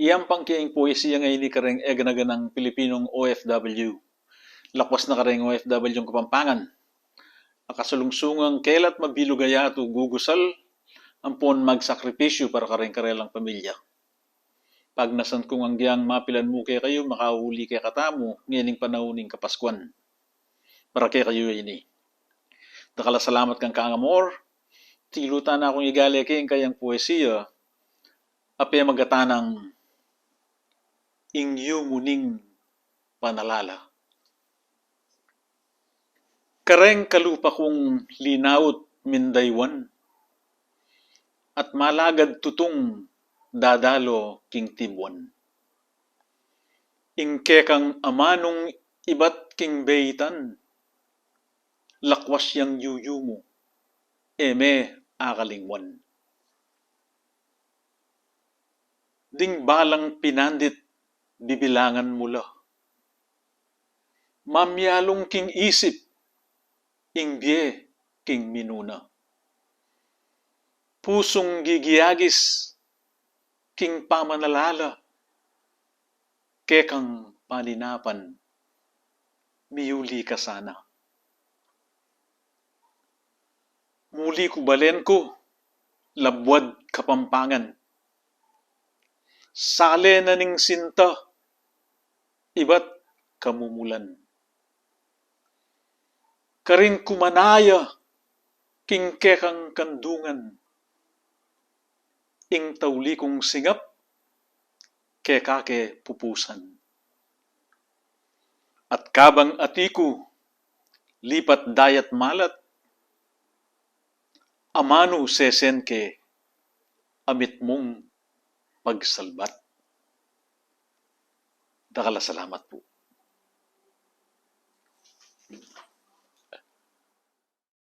Iyang pangkiing poesiya ngayon ni kareng eganaga ng Pilipinong OFW. Lakwas na kareng OFW yung Kapampangan. Akasulungsungang kelat mabilugaya at gugusal ampon magsakripisyo para kareng karelang pamilya. Pag nasan kong anggiyang mapilan mo kay kayo, makahuli kay katamo, ngayon panahuning kapaskuan. Para kay kayo ini. Dakala salamat kang kaangamor, tilutan na akong igali kayang poesiya, ape magatanang ingyo muning panalala. Kareng kalupa kong linaut mindaywan, at malagad tutong dadalo king tibwan. Ingke kang amanong ibat king beitan, lakwas yang yuyu mo, eme akalingwan. Ding balang pinandit bibilangan mula. Mamyalong king isip, ingbiye king minuna. Pusong gigiyagis, king pamanalala, kekang palinapan, miyuli ka sana. Muli ko balen ko, labwad Kapampangan. Sale na ning sinta, iba't kamumulan. Karing kumanaya, king kekang kandungan, ing tawli kong singap, kekake pupusan. At kabang atiku, lipat dayat malat, amano sesenke, amit mong pagsalbat. Dakala salamat po.